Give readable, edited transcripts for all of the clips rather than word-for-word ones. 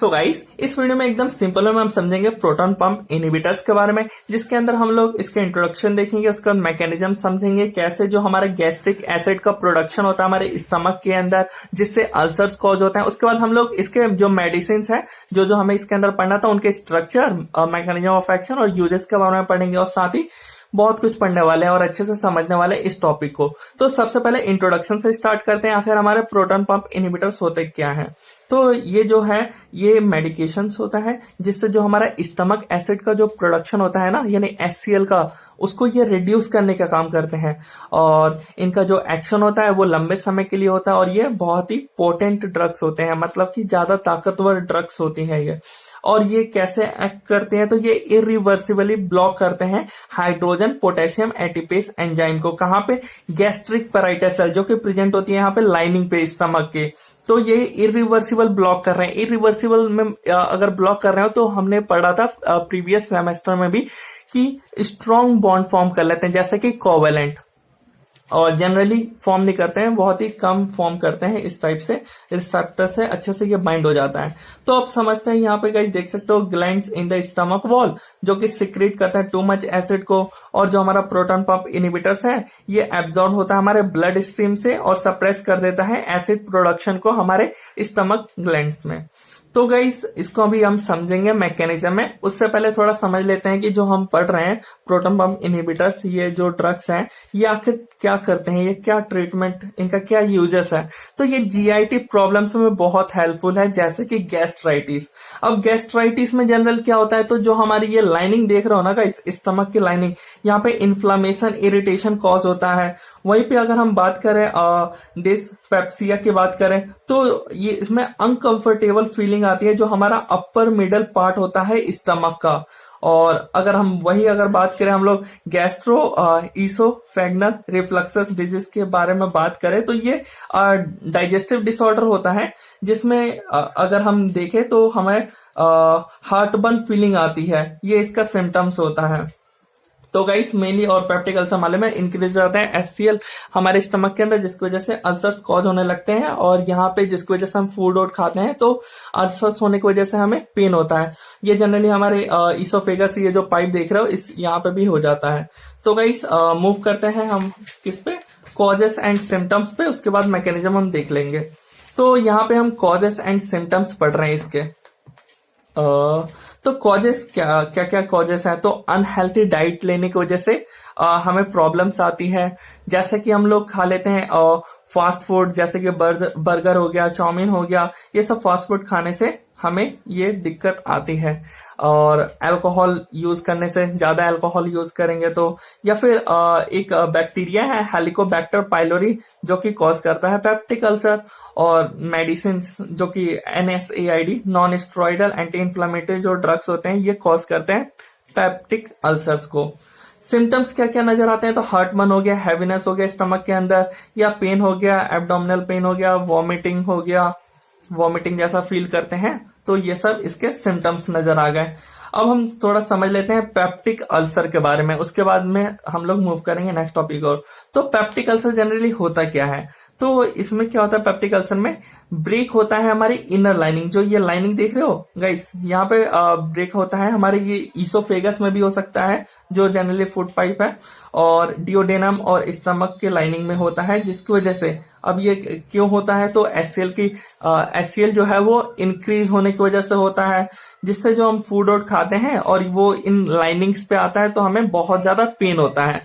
So guys, इस video में एकदम सिंपल में हम समझेंगे प्रोटॉन पंप इनहिबिटर्स के बारे में, जिसके अंदर हम लोग इसके इंट्रोडक्शन देखेंगे, उसका मैकेनिज्म समझेंगे, कैसे जो हमारा गैस्ट्रिक एसिड का प्रोडक्शन होता है हमारे स्टमक के अंदर, जिससे अल्सर्स कॉज होते हैं। उसके बाद हम लोग इसके जो मेडिसिन है जो हमें इसके अंदर पढ़ना था, उनके स्ट्रक्चर, मैकेनिज्म ऑफ एक्शन और यूजेस के बारे में पढ़ेंगे, और साथ ही बहुत कुछ पढ़ने वाले हैं और अच्छे से समझने वाले हैं इस टॉपिक को। तो सबसे पहले इंट्रोडक्शन से स्टार्ट करते हैं, आखिर हमारे प्रोटॉन पंप इनहिबिटर्स होते क्या हैं। तो ये जो है ये मेडिकेशंस होता है जिससे जो हमारा स्टमक एसिड का जो प्रोडक्शन होता है ना, यानी HCl का, उसको ये रिड्यूस करने का काम करते हैं। और इनका जो एक्शन होता है वो लंबे समय के लिए होता है, और ये बहुत ही पोटेंट ड्रग्स होते हैं, मतलब कि ज्यादा ताकतवर ड्रग्स होती हैं ये। और ये कैसे एक्ट करते हैं, तो ये इरिवर्सिबली ब्लॉक करते हैं हाइड्रोजन पोटेशियम एटीपेस एंजाइम को। कहां पे? गैस्ट्रिक पैराइटस सेल जो कि प्रेजेंट होती है यहाँ पे लाइनिंग पे स्टमक के। तो ये इरिवर्सिबल ब्लॉक कर रहे हैं। इरिवर्सिबल में अगर ब्लॉक कर रहे हो तो हमने पढ़ा था प्रीवियस सेमेस्टर में भी कि स्ट्रॉन्ग बॉन्ड फॉर्म कर लेते हैं, जैसे कि कोवेलेंट, और जनरली फॉर्म नहीं करते हैं, बहुत ही कम फॉर्म करते हैं। इस टाइप से रिसेप्टर से अच्छे से ये बाइंड हो जाता है। तो अब समझते हैं, यहाँ पे गाइस देख सकते हो glands in the stomach wall जो कि सिक्रेट करता है टू मच एसिड को, और जो हमारा प्रोटॉन पंप इनहिबिटर्स है ये एब्जॉर्ब होता है हमारे ब्लड स्ट्रीम से और सप्रेस कर देता है एसिड प्रोडक्शन को हमारे स्टमक ग्लैंड्स में। तो गाइस इसको अभी हम समझेंगे मैकेनिज्म में। उससे पहले थोड़ा समझ लेते हैं कि जो हम पढ़ रहे हैं प्रोटॉन पंप इनहिबिटर्स, ये जो ड्रग्स हैं ये आखिर क्या करते हैं, ये क्या ट्रीटमेंट, इनका क्या यूजेस है। तो ये GIT प्रॉब्लम्स में बहुत हेल्पफुल है, जैसे कि गैस्ट्राइटिस। अब गैस्ट्राइटिस में जनरल क्या होता है, तो जो हमारी ये लाइनिंग देख रहे हो ना गाइस, स्टमक की लाइनिंग, यहाँ पे इन्फ्लामेशन, इरिटेशन कॉज होता है। वहीं पे अगर हम बात करें डिस्पेप्सिया की बात करें, तो ये इसमें अनकंफर्टेबल फीलिंग आती है जो हमारा अपर मिडल पार्ट होता है स्टमक का। और अगर हम बात करें हम लोग गैस्ट्रो ईसोफेगनल रिफ्लक्सस डिजीज के बारे में बात करें, तो ये डाइजेस्टिव डिसऑर्डर होता है जिसमें अगर हम देखें तो हमें हार्टबर्न फीलिंग आती है, ये इसका सिम्टम्स होता है। तो गाइस मेनली और पेप्टिक अल्सर मालूम है इंक्रीज हो जाता है HCl हमारे स्टमक के अंदर, जिसकी वजह से अल्सर्स कॉज होने लगते हैं। और यहाँ पे जिसकी वजह से हम फूड और खाते हैं तो अल्सर्स होने की वजह से हमें पेन होता है। ये जनरली हमारे ईसोफेगस, ये जो पाइप देख रहे हो, इस यहाँ पे भी हो जाता है। तो गाइस मूव करते हैं हम किस पे, कॉजेस एंड सिम्टम्स पे, उसके बाद मैकेनिज्म हम देख लेंगे। तो यहाँ पे हम कॉजेस एंड सिम्टम्स पढ़ रहे हैं इसके। तो कॉजेस क्या कॉजेस हैं, तो अनहेल्थी डाइट लेने की वजह से हमें प्रॉब्लम्स आती है। जैसे कि हम लोग खा लेते हैं फास्ट फूड, जैसे कि बर्गर हो गया, चाउमीन हो गया, ये सब फास्ट फूड खाने से हमें ये दिक्कत आती है। और अल्कोहल यूज करने से, ज्यादा अल्कोहल यूज करेंगे तो, या फिर एक बैक्टीरिया है हेलिकोबैक्टर पाइलोरी जो कि कॉज करता है पेप्टिक अल्सर। और मेडिसिन जो कि NSAID, non steroidal anti inflammatory जो ड्रग्स होते हैं, ये कॉज करते हैं पेप्टिक अल्सर्स को। सिम्टम्स क्या क्या नजर आते हैं, तो हार्टबर्न हो गया, हैवीनेस हो गया स्टमक के अंदर, या पेन हो गया, एब्डोमिनल पेन हो गया, वॉमिटिंग हो गया, वॉमिटिंग जैसा फील करते हैं। तो ये सब इसके सिम्टम्स नजर आ गए। अब हम थोड़ा समझ लेते हैं पेप्टिक अल्सर के बारे में, उसके बाद में हम लोग मूव करेंगे नेक्स्ट टॉपिक और। तो पेप्टिक अल्सर जनरली होता क्या है, तो इसमें क्या होता है, पेप्टिक अल्सर में ब्रेक होता है हमारी इनर लाइनिंग, जो ये लाइनिंग देख रहे हो गाइस, यहाँ पे ब्रेक होता है हमारे, ये ईसोफेगस में भी हो सकता है जो जनरली फूड पाइप है, और डिओडेनम और स्टमक के लाइनिंग में होता है, जिसकी वजह से, अब ये क्यों होता है, तो HCl जो है वो इंक्रीज होने की वजह से होता है, जिससे जो हम फूड और खाते हैं और वो इन लाइनिंग्स पे आता है तो हमें बहुत ज्यादा पेन होता है।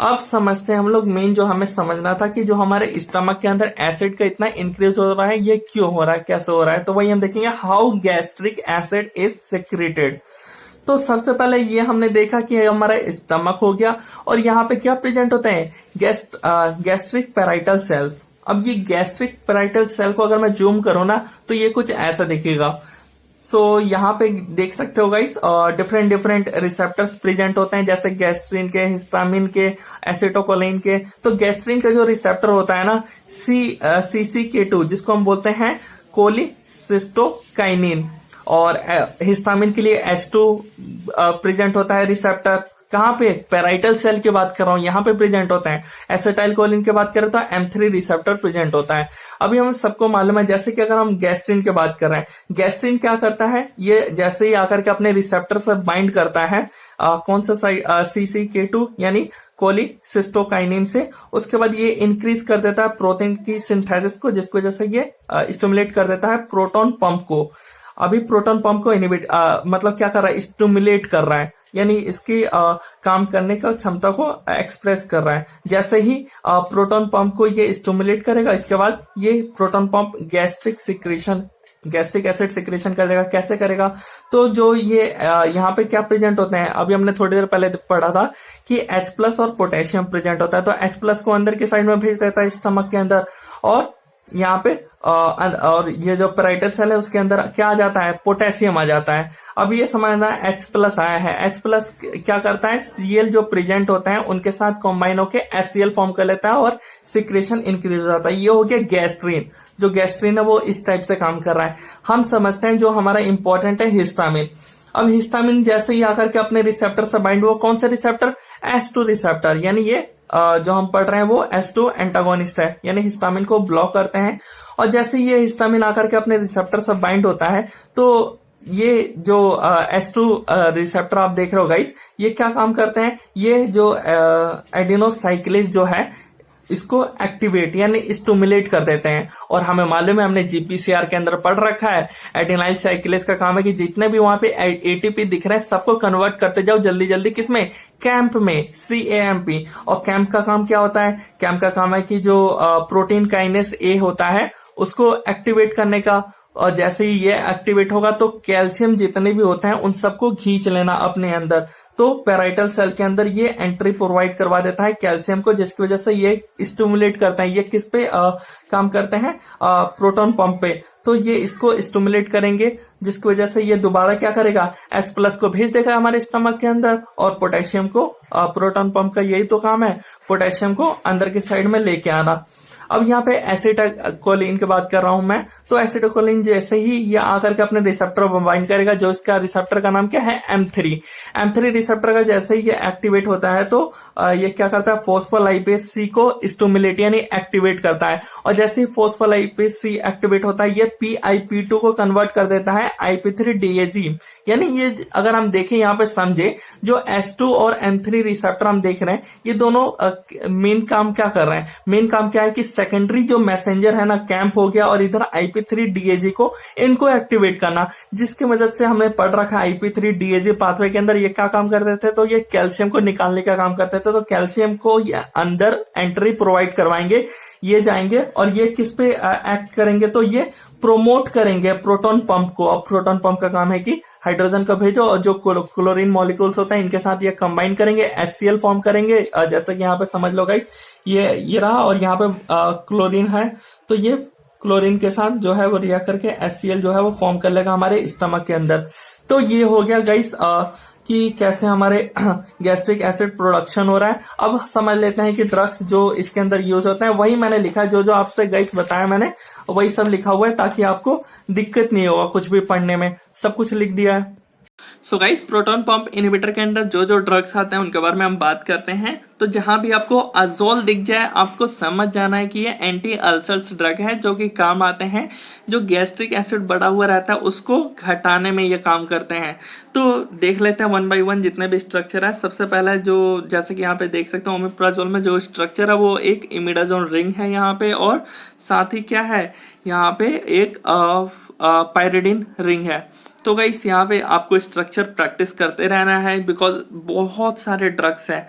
अब समझते हैं हम लोग, मेन जो हमें समझना था कि जो हमारे स्टमक के अंदर एसिड का इतना इंक्रीज हो रहा है, ये क्यों हो रहा है, कैसे हो रहा है। तो वही हम देखेंगे, how gastric acid is secreted. तो सबसे पहले ये हमने देखा कि हमारा स्टमक हो गया, और यहाँ पे क्या प्रेजेंट होते हैं, गैस्ट्रिक पैराइटल सेल्स। अब ये गैस्ट्रिक पैराइटल सेल को अगर मैं जूम करूँ ना, तो ये कुछ ऐसा दिखेगा। सो यहाँ पे देख सकते हो गाइस, डिफरेंट रिसेप्टर्स प्रेजेंट होते हैं, जैसे गैस्ट्रिन के, हिस्टामिन के, एसिटोकोलिन के। तो गैस्ट्रिन का जो रिसेप्टर होता है ना, CCK2, जिसको हम बोलते हैं कोलिसिस्टोकाइनिन, और हिस्टामिन के लिए H2 प्रेजेंट होता है रिसेप्टर। कहाँ पे, पैराइटल सेल की बात कर रहा हूं, यहाँ पे प्रेजेंट होता है। एसिटाइल कोलिन की बात करें तो M3 रिसेप्टर प्रेजेंट होता है। अभी हम सबको मालूम है, जैसे कि अगर हम गैस्ट्रिन की बात कर रहे हैं, गैस्ट्रिन क्या करता है, ये जैसे ही आकर के अपने रिसेप्टर से बाइंड करता है कौन सा साइड, CCK2 यानी कोलिसिस्टोकाइनिन से, उसके बाद ये इंक्रीज कर देता है प्रोटीन की सिंथेसिस को, जिसकी वजह से ये स्टिमुलेट कर देता है प्रोटॉन पंप को। अभी प्रोटॉन पंप को इनिबिट मतलब क्या कर रहा है, स्टिमुलेट कर रहा है, यानी इसकी काम करने का क्षमता को एक्सप्रेस कर रहा है। जैसे ही प्रोटॉन पंप को ये स्टिमुलेट करेगा, इसके बाद ये proton pump gastric acid secretion कर देगा। कैसे करेगा, तो जो ये यहाँ पे क्या प्रेजेंट होते हैं, अभी हमने थोड़ी देर पहले पढ़ा था कि H+ और पोटेशियम प्रेजेंट होता है, तो H+ को अंदर की साइड में भेज देता है स्टमक के अंदर, और यहाँ पे और ये जो पेराइटल सेल है उसके अंदर क्या आ जाता है, पोटेशियम आ जाता है। अब ये समझना H+ आया है, H+ क्या करता है, Cl जो प्रेजेंट होता है उनके साथ कॉम्बाइन होकर HCl फॉर्म कर लेता है और सिक्रेशन इंक्रीज हो जाता है। ये हो गया गैस्ट्रिन। जो गैस्ट्रिन है वो इस टाइप से काम कर रहा है। हम समझते हैं जो हमारा इंपॉर्टेंट है हिस्टामिन। अब हिस्टामिन जैसे ही आकर के अपने रिसेप्टर से बाइंड हुआ, कौन सा रिसेप्टर, H2 रिसेप्टर, यानी ये जो हम पढ़ रहे हैं वो H2 एंटागोनिस्ट है, यानी हिस्टामिन को ब्लॉक करते हैं। और जैसे ये हिस्टामिन आकर के अपने रिसेप्टर से बाइंड होता है, तो ये जो H2 रिसेप्टर आप देख रहे हो गाइस, ये क्या काम करते हैं, ये जो एडिनोसाइक्लेज जो है इसको एक्टिवेट यानी स्टिमुलेट कर देते हैं। और हमें मालूम है, हमने GPCR के अंदर पढ़ रखा है, एडिनाइल साइक्लेज का काम है कि जितने भी वहां पे ATP दिख रहे हैं सबको कन्वर्ट करते जाओ जल्दी जल्दी, किसमें, कैंप में, CAMP। और कैंप का काम क्या होता है, कैंप का काम है कि जो प्रोटीन काइनेस A होता है उसको एक्टिवेट करने का, और जैसे ही ये एक्टिवेट होगा तो कैल्शियम जितने भी होते हैं उन सबको खींच लेना अपने अंदर। तो पेराइटल सेल के अंदर ये एंट्री प्रोवाइड करवा देता है कैल्शियम को, जिसकी वजह से ये स्टिमुलेट करता है। ये किस पे काम करते हैं, प्रोटॉन पंप पे। तो ये इसको स्टिमुलेट करेंगे, जिसकी वजह से ये दोबारा क्या करेगा, H+ को भेज देगा हमारे स्टमक के अंदर, और पोटेशियम को, प्रोटॉन पंप का यही तो काम है, पोटेशियम को अंदर की साइड में लेके आना। अब यहाँ पे एसिटाइलकोलिन की बात कर रहा हूं मैं, तो एसिटाइलकोलिन जैसे ही ये आकर के अपने रिसेप्टर पर बाइंड करेगा, जो इसका रिसेप्टर का नाम क्या है, M3 रिसेप्टर का जैसे ही ये एक्टिवेट होता है तो ये क्या करता है, फोस्फोलाइपेज C को स्टिमुलेट यानी एक्टिवेट करता है। और जैसे ही फोस्फोलाइपेज C एक्टिवेट होता है, ये PIP2 को कन्वर्ट कर देता है IP3DAG। यानी ये अगर हम देखें यहाँ पे समझे, जो H2 और M3 रिसेप्टर हम देख रहे हैं, ये दोनों मेन काम क्या कर रहे हैं, मेन काम क्या है कि सेकेंडरी जो मैसेंजर है ना, कैंप हो गया, और इधर IP3DAG को, इनको एक्टिवेट करना, जिसकी मदद से हमने पढ़ रखा IP3DAG पाथवे के अंदर ये क्या काम करते थे, तो ये कैल्शियम को निकालने का काम करते थे। तो कैल्शियम को ये अंदर एंट्री प्रोवाइड करवाएंगे, ये जाएंगे और ये किस पे एक्ट करेंगे, तो ये प्रोमोट करेंगे प्रोटॉन पंप को। अब प्रोटॉन पंप का काम है कि हाइड्रोजन को भेजो और जो क्लोरीन मॉलिक्यूल्स होते हैं इनके साथ ये कंबाइन करेंगे, HCl फॉर्म करेंगे। जैसा कि यहाँ पे समझ लो गाइस, ये रहा, और यहाँ पे क्लोरीन है, तो ये क्लोरीन के साथ जो है वो रिएक्ट करके HCl जो है वो फॉर्म कर लेगा हमारे स्टमक के अंदर। तो ये हो गया गाइस कि कैसे हमारे गैस्ट्रिक एसिड प्रोडक्शन हो रहा है। अब समझ लेते हैं कि ड्रग्स जो इसके अंदर यूज होते हैं, वही मैंने लिखा है, जो आपसे गाइस बताया मैंने वही सब लिखा हुआ है, ताकि आपको दिक्कत नहीं होगा कुछ भी पढ़ने में, सब कुछ लिख दिया है। So guys, proton pump inhibitor के अंदर जो ड्रग्स आते हैं उनके बारे में हम बात करते हैं। तो जहां भी आपको अजोल दिख जाए, आपको समझ जाना है कि ये एंटी अल्सर्स ड्रग है, जो कि काम आते हैं, जो गैस्ट्रिक एसिड बढ़ा हुआ रहता है उसको घटाने में ये काम करते हैं। तो देख लेते हैं वन बाय वन जितने भी स्ट्रक्चर है। सबसे पहला जो, जैसे कि यहाँ पे देख सकते हो, ओमेप्राजोल में जो स्ट्रक्चर है वो एक इमिडाजोल रिंग है यहाँ पे, और साथ ही क्या है, यहाँ पे एक पायरिडिन रिंग है। तो गाइस यहाँ पे आपको स्ट्रक्चर प्रैक्टिस करते रहना है, बिकॉज बहुत सारे ड्रग्स हैं।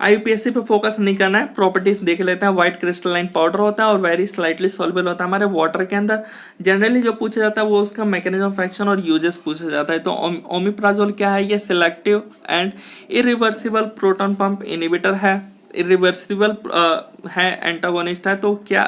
IUPAC पे फोकस नहीं करना है, प्रॉपर्टीज देख लेते हैं। व्हाइट क्रिस्टलाइन पाउडर होता है और वेरी स्लाइटली सॉल्युबल होता है हमारे वाटर के अंदर। जनरली जो पूछा जाता है वो उसका मैकेनिज्म ऑफ एक्शन और यूजेस पूछा जाता है। तो ओमिप्राजोल क्या है, ये selective and irreversible proton pump inhibitor है, इरिवर्सिबल है, एंटागोनिस्ट है। तो क्या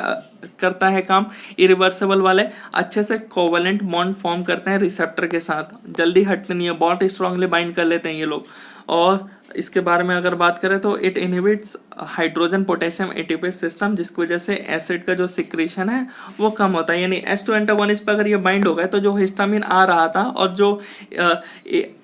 करता है काम, इरिवर्सिबल वाले अच्छे से कोवेलेंट बॉन्ड फॉर्म करते हैं रिसेप्टर के साथ, जल्दी हटते नहीं है, बहुत स्ट्रांगली बाइंड कर लेते हैं ये लोग। और इसके बारे में अगर बात करें तो it inhibits hydrogen potassium ATPase system, जिसकी वजह से एसिड का जो सिक्रेशन है वो कम होता है। यानी H2 एंटागोनिस्ट पर अगर ये बाइंड हो गए तो जो हिस्टामिन आ रहा था और जो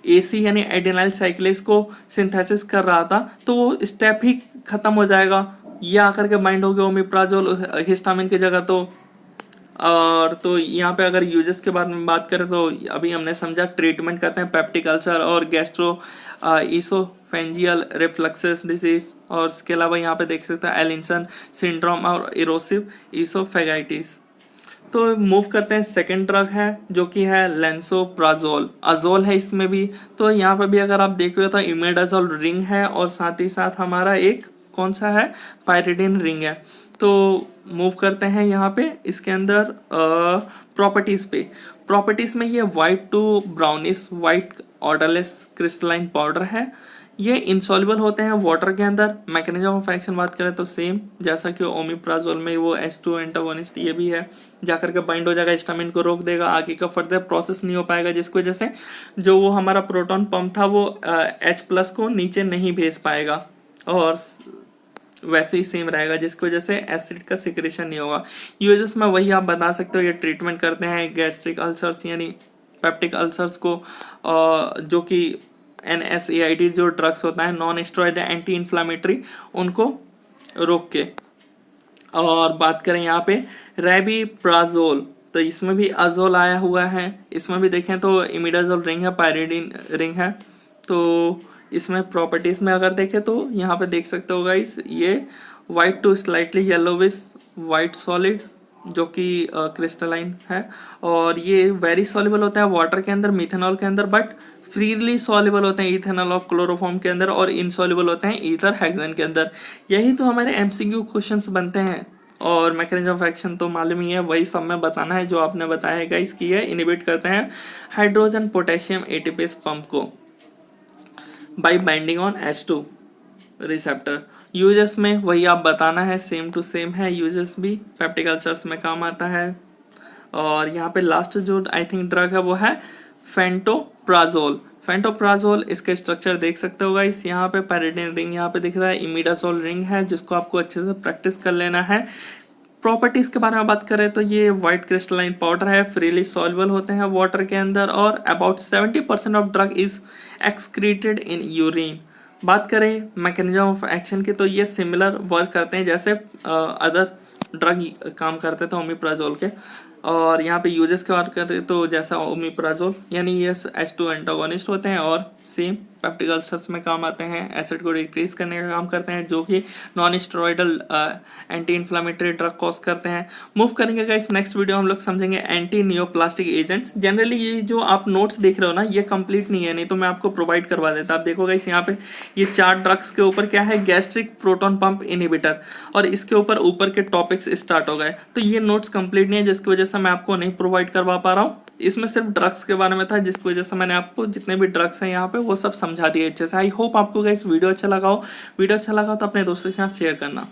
AC यानी एडिनाइल साइक्लेज को सिंथेसिस कर रहा था, तो वो स्टेप ही खत्म हो जाएगा। ये आकर के बाइंड हो गया ओमिप्राजोल हिस्टामिन की जगह, तो और तो यहाँ पे अगर यूजेस के बारे में बात करें तो अभी हमने समझा ट्रीटमेंट करते हैं पेप्टिक अल्सर और गैस्ट्रो ईसोफेंजियल रिफ्लक्सेस डिजीज, और इसके अलावा यहाँ पे देख सकते हैं एलिसन सिंड्रोम और इरोसिव ईसोफेगाइटिस। तो मूव करते हैं, सेकंड ड्रग है जो कि है लेंसोप्राजोल, अजोल है इसमें भी। तो यहाँ पे भी अगर आप देखोगे तो इमेडाजोल रिंग है और साथ ही साथ हमारा एक कौन सा है, पायरिडिन रिंग है। तो मूव करते हैं यहाँ पे इसके अंदर प्रॉपर्टीज पे। प्रॉपर्टीज में ये white to brownish white odourless crystalline powder है। ये इंसॉल्युबल होते हैं वाटर के अंदर। मैकेनिज्म ऑफ एक्शन बात करें तो सेम जैसा कि ओमिप्राजोल में वो H2 एंटागोनिस्ट ये भी है, जाकर के बाइंड हो जाएगा, हिस्टामिन को रोक देगा, आगे का फर्दर प्रोसेस नहीं हो पाएगा, जिसकी वजह से जो वो हमारा प्रोटॉन पंप था वो H+ को नीचे नहीं भेज पाएगा और वैसे ही सेम रहेगा, जिसकी वजह से एसिड का सिक्रेशन नहीं होगा। यूजेस में वही आप बता सकते हो, ये ट्रीटमेंट करते हैं गैस्ट्रिक अल्सर्स यानी पेप्टिक अल्सर्स को, जो कि NSAID जो ड्रग्स होता है नॉन स्टेरॉइड एंटी इन्फ्लामेटरी, उनको रोक के। और बात करें यहाँ पे रेबिप्राजोल, तो इसमें भी अजोल आया हुआ है। इसमें भी देखें तो इमिडाजोल रिंग है, पायरिडिन रिंग है। तो इसमें प्रॉपर्टीज में अगर देखें तो यहाँ पे देख सकते हो गाइस, ये white to slightly yellowish white solid जो कि क्रिस्टलाइन है, और ये वेरी सॉल्युबल होता है वाटर के अंदर, मिथेनॉल के अंदर, बट फ्रीली सॉल्युबल होते हैं इथेनॉल और क्लोरोफॉर्म के अंदर, और इनसॉल्युबल होते हैं ईथर हेक्सेन के अंदर। यही तो हमारे MCQ क्वेश्चंस बनते हैं। और मैकेनिज्म ऑफ एक्शन तो मालूम ही है, वही सब में बताना है जो आपने बताया है गाइस, की है इनिबिट करते हैं हाइड्रोजन पोटेशियम एटीपेस पंप को by binding on H2 receptor. Uses में वही आप बताना है, सेम टू सेम है यूजेस भी, पेप्टिक अल्सर्स में काम आता है। और यहाँ पे लास्ट जो आई थिंक ड्रग है वो है फेंटोप्राजोल। फेंटोप्राजोल, इसका स्ट्रक्चर देख सकते हो गाइस, यहाँ पे पैरिडिन रिंग यहाँ पे दिख रहा है, इमिडाजोल रिंग है, जिसको आपको अच्छे से प्रैक्टिस कर लेना है। प्रॉपर्टीज के बारे में बात करें तो ये व्हाइट क्रिस्टलाइन पाउडर है, फ्रीली सॉल्युबल होते हैं वाटर के अंदर, और about 70% of drug is excreted in urine. बात करें मैकेनिज्म ऑफ एक्शन की तो ये सिमिलर वर्क करते हैं जैसे अदर ड्रग काम करते थे ओमिप्राजोल के। और यहाँ पे यूजेस की बात करें तो जैसा ओमिप्राजोल यानी ये H2 एंटागोनिस्ट होते हैं और सेम पेप्टिक अल्सर्स में काम आते हैं, एसिड को डिक्रीज करने का काम करते हैं, जो कि non steroidal anti inflammatory drug cause करते हैं। मूव करेंगे गाइस, नेक्स्ट वीडियो हम लोग समझेंगे एंटी नियोप्लास्टिक एजेंट्स। जनरली ये जो आप नोट्स देख रहे हो ना, ये कंप्लीट नहीं है, नहीं तो मैं आपको प्रोवाइड करवा देता। आप देखो गाइस यहाँ पे ये 4 ड्रग्स के ऊपर क्या है, गैस्ट्रिक प्रोटॉन पंप इनिबिटर, और इसके ऊपर के टॉपिक्स स्टार्ट हो गए। तो ये नोट्स कंप्लीट नहीं है, जिसकी वजह से मैं आपको नहीं प्रोवाइड करवा पा रहा हूँ। इसमें सिर्फ ड्रग्स के बारे में था, जिसकी वजह से मैंने आपको जितने भी ड्रग्स हैं यहाँ पे वो सब समझा दिए अच्छे से। आई होप आपको गाइस वीडियो अच्छा लगा हो। वीडियो अच्छा लगा तो अपने दोस्तों के साथ शेयर करना।